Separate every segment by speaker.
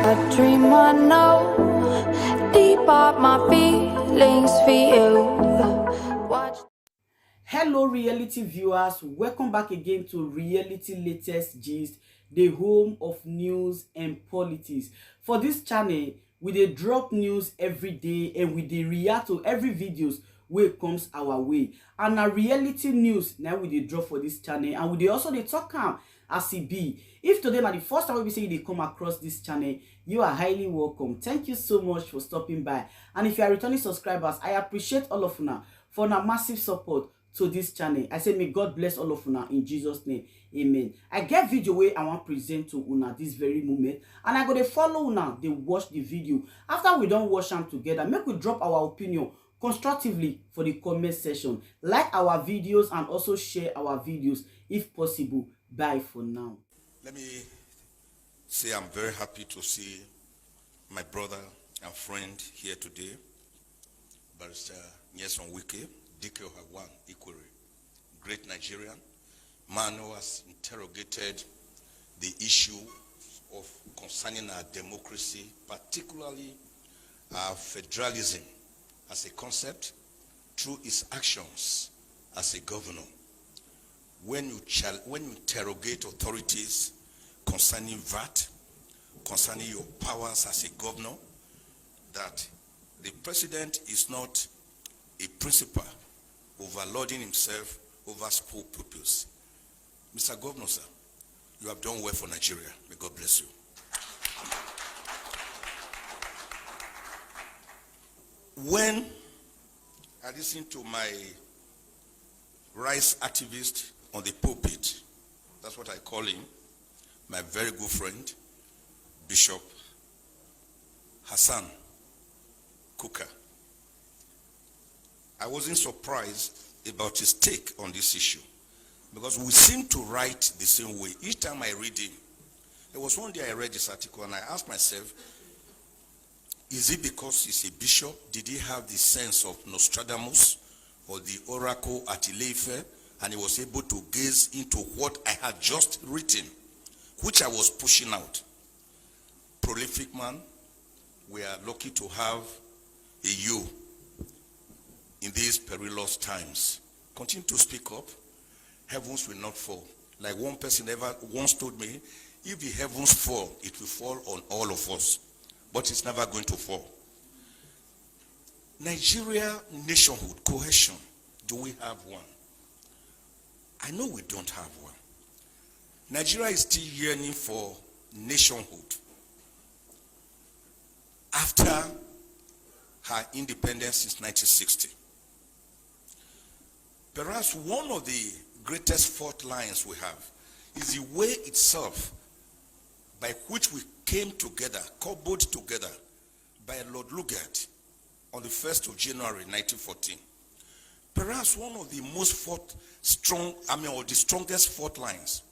Speaker 1: A dream I know, deep up my feelings for you. Watch.
Speaker 2: Hello reality viewers, welcome back again to Reality Latest Gist, the home of news and politics. For this channel, we dey drop news every day and we dey react to every videos wey comes our way. And na reality news now we dey drop for this channel, and we dey also dey talk am as e be. If today na the first time we say you dey come across this channel, you are highly welcome. Thank you so much for stopping by. And if you are returning subscribers, I appreciate all of una for una massive support to this channel. I say may God bless all of una in Jesus name. Amen. I get video wey I want present to una this very moment, and I go dey follow una dey watch the video. After we don watch am together, make we drop our opinion constructively for the comment section. Like our videos and also share our videos if possible. Bye for now.
Speaker 3: Let me say I'm very happy to see my brother and friend here today, Barrister Nyesom Wike, Dike Ohagwan Ikwere, great Nigerian, man who has interrogated the issue of concerning our democracy, particularly our federalism as a concept, through his actions as a governor. When you interrogate authorities concerning VAT, concerning your powers as a governor, that the president is not a principal overloading himself over school pupils. Mr. Governor, sir, you have done well for Nigeria. May God bless you. When I listen to my rights activist on the pulpit, that's what I call him, my very good friend, Bishop Hassan Kuka, I wasn't surprised about his take on this issue, because we seem to write the same way. Each time I read him, there was one day I read this article and I asked myself, is it because he's a bishop? Did he have the sense of Nostradamus or the oracle at Ileife, and he was able to gaze into what I had just written, which I was pushing out? Prolific man, we are lucky to have a you in these perilous times. Continue to speak up. Heavens will not fall. Like one person ever once told me, if the heavens fall, it will fall on all of us. But it's never going to fall. Nigeria nationhood, cohesion, do we have one? I know we don't have one. Nigeria is still yearning for nationhood after her independence since 1960. Perhaps one of the greatest fault lines we have is the way itself by which we came together, cobbled together by Lord Lugard on the 1st of January 1914. Perhaps one of the most or the strongest fault lines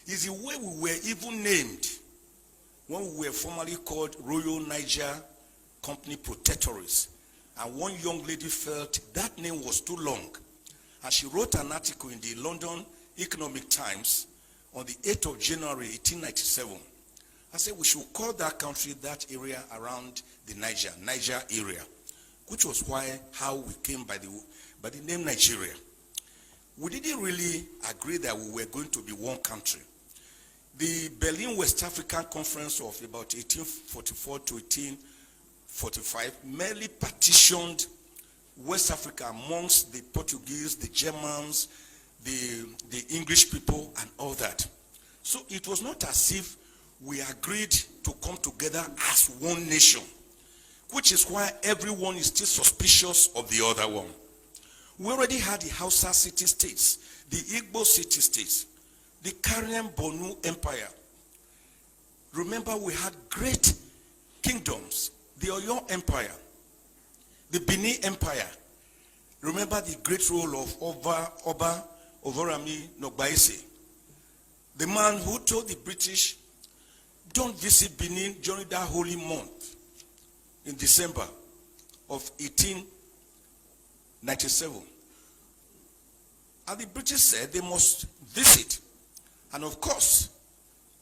Speaker 3: is the way we were even named when we were formerly called Royal Niger Company Protectorates. And one young lady felt that name was too long, and she wrote an article in the London Economic Times on the 8th of January 1897. I said we should call that country, that area around the Niger area, which was how we came by the name Nigeria. We didn't really agree that we were going to be one country. The Berlin West African Conference of about 1844 to 1845 merely partitioned West Africa amongst the Portuguese, the Germans, the English people, and all that. So it was not as if we agreed to come together as one nation, which is why everyone is still suspicious of the other one. We already had the Hausa city-states, the Igbo city-states, the Karian Bonu Empire. Remember, we had great kingdoms, the Oyo Empire, the Benin Empire. Remember the great role of Oba Ovorami Nogbaise, the man who told the British, don't visit Benin during that holy month in December of 1897. And the British said they must visit. And of course,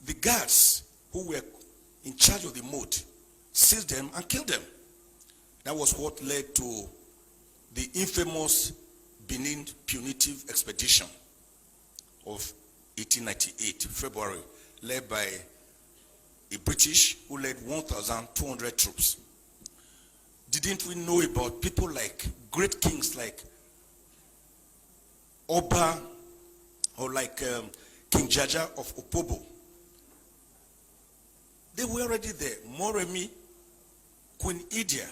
Speaker 3: the guards who were in charge of the moat, seized them and killed them. That was what led to the infamous Benin punitive expedition of 1898, February, led by a British who led 1,200 troops. Didn't we know about people like great kings like Oba or like King Jaja of Opobo? They were already there. Moremi, Queen Idia.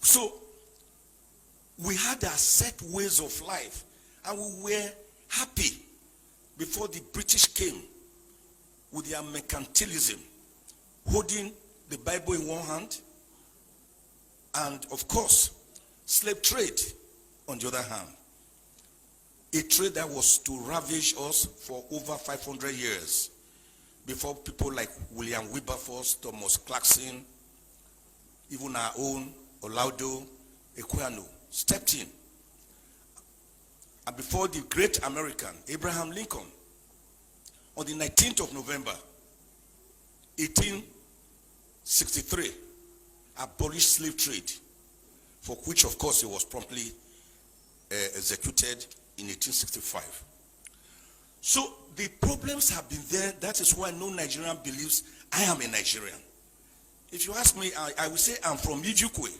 Speaker 3: So we had our set ways of life, and we were happy before the British came with their mercantilism, holding the Bible in one hand, and of course, slave trade on the other hand. A trade that was to ravage us for over 500 years before people like William Wilberforce, Thomas Clarkson, even our own Olaudo Equiano stepped in. And before the great American, Abraham Lincoln, on the 19th of November, 1863, abolished slave trade, for which, of course, he was promptly executed in 1865. So the problems have been there. That is why no Nigerian believes I am a Nigerian. If you ask me, I will say I'm from Ijukwe,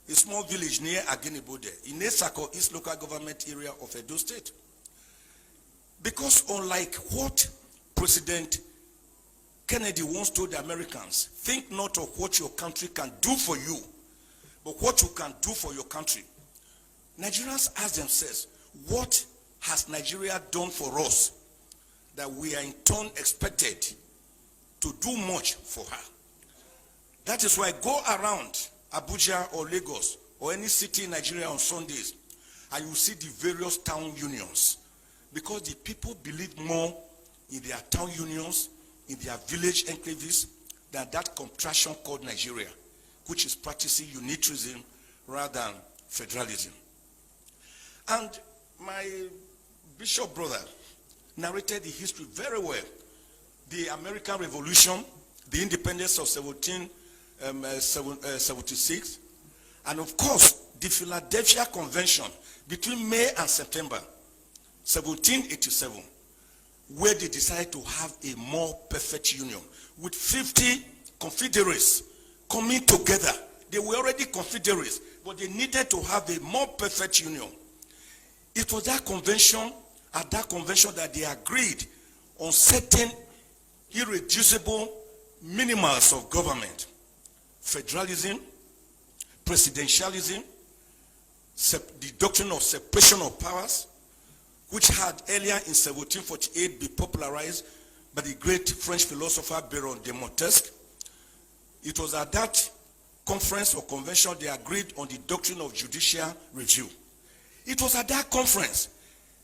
Speaker 3: a small village near Agenibode, in Esako, East Local Government Area of Edo State. Because unlike what President Kennedy once told the Americans, think not of what your country can do for you, but what you can do for your country. Nigerians ask themselves, what has Nigeria done for us that we are in turn expected to do much for her? That is why go around Abuja or Lagos or any city in Nigeria on Sundays and you see the various town unions, because the people believe more in their town unions, in their village enclaves, than that contraction called Nigeria, which is practicing unitarism rather than federalism. And my bishop brother narrated the history very well. The American Revolution, the independence of 1776, and of course, the Philadelphia Convention between May and September 1787, where they decided to have a more perfect union with 50 confederates coming together. They were already confederates, but they needed to have a more perfect union. It was that convention, at that convention, that they agreed on certain irreducible minimums of government: federalism, presidentialism, the doctrine of separation of powers, which had earlier in 1748 been popularized by the great French philosopher Baron de Montesquieu. It was at that conference or convention they agreed on the doctrine of judicial review. It was at that conference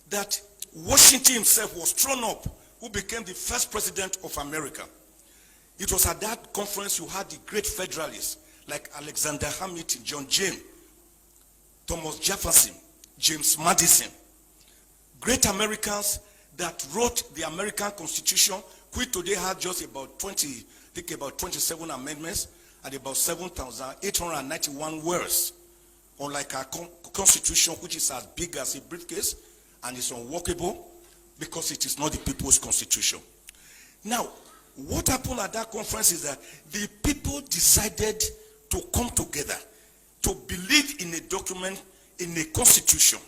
Speaker 3: that Washington himself was thrown up, who became the first president of America. It was at that conference you had the great federalists like Alexander Hamilton, John James, Thomas Jefferson, James Madison. Great Americans that wrote the American Constitution, which today had just about 27 amendments and about 7,891 words. Unlike our Constitution, which is as big as a briefcase and is unworkable because it is not the people's constitution. Now, what happened at that conference is that the people decided to come together to believe in a document, in a constitution,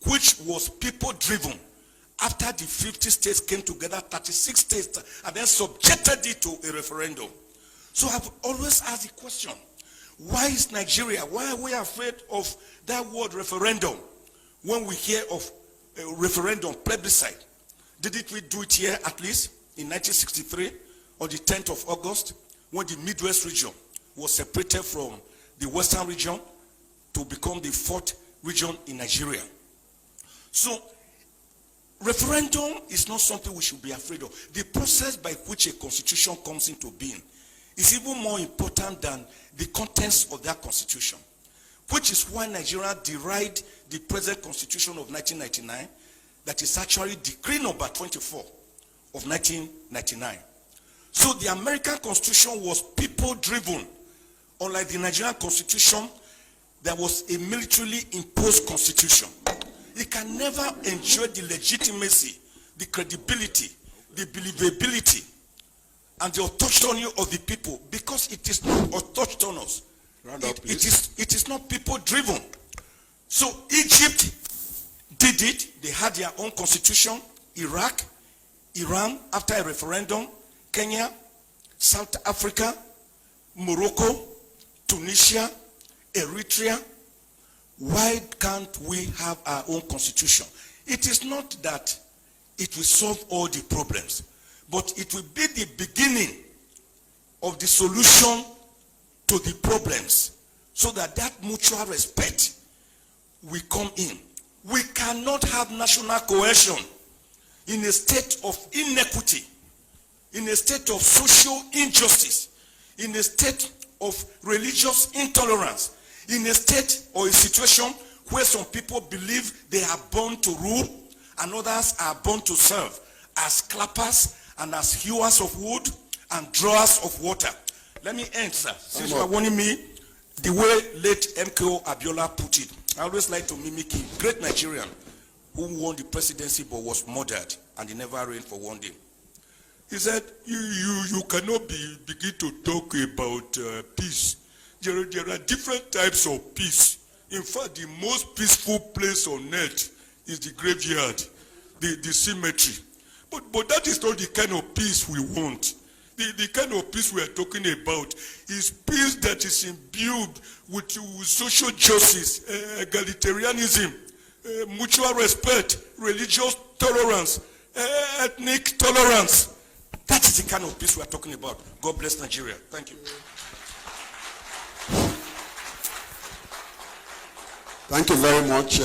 Speaker 3: which was people-driven. After the 50 states came together, 36 states, and then subjected it to a referendum. So I've always asked the question, why is Nigeria, why are we afraid of that word referendum when we hear of a referendum, plebiscite? Didn't we do it here at least in 1963 on the 10th of August when the Midwest region was separated from the Western region to become the 4th region in Nigeria? So referendum is not something we should be afraid of. The process by which a constitution comes into being is even more important than the contents of that constitution, which is why Nigeria derived the present constitution of 1999, that is actually decree number 24 of 1999. So the American Constitution was people-driven. Unlike the Nigerian Constitution, there was a militarily imposed constitution. It can never enjoy the legitimacy, the credibility, the believability, and the autonomy of the people, because it is not autonomous. It is not people-driven. So Egypt did it. They had their own constitution. Iraq, Iran, after a referendum, Kenya, South Africa, Morocco, Tunisia, Eritrea. Why can't we have our own constitution? It is not that it will solve all the problems, but it will be the beginning of the solution to the problems, so that mutual respect will come in. We cannot have national cohesion in a state of inequity, in a state of social injustice, in a state of religious intolerance, in a state or a situation where some people believe they are born to rule and others are born to serve as clappers and as hewers of wood and drawers of water. Let me end, sir. Since you are warning me, the way late MKO Abiola put it, I always like to mimic him. Great Nigerian who won the presidency but was murdered and he never reigned for one day. He said, you cannot begin to talk about peace. There are different types of peace. In fact, the most peaceful place on earth is the graveyard, the cemetery. But that is not the kind of peace we want. The kind of peace we are talking about is peace that is imbued with social justice, egalitarianism, mutual respect, religious tolerance, ethnic tolerance. That is the kind of peace we are talking about. God bless Nigeria. Thank you.
Speaker 4: Thank you very much.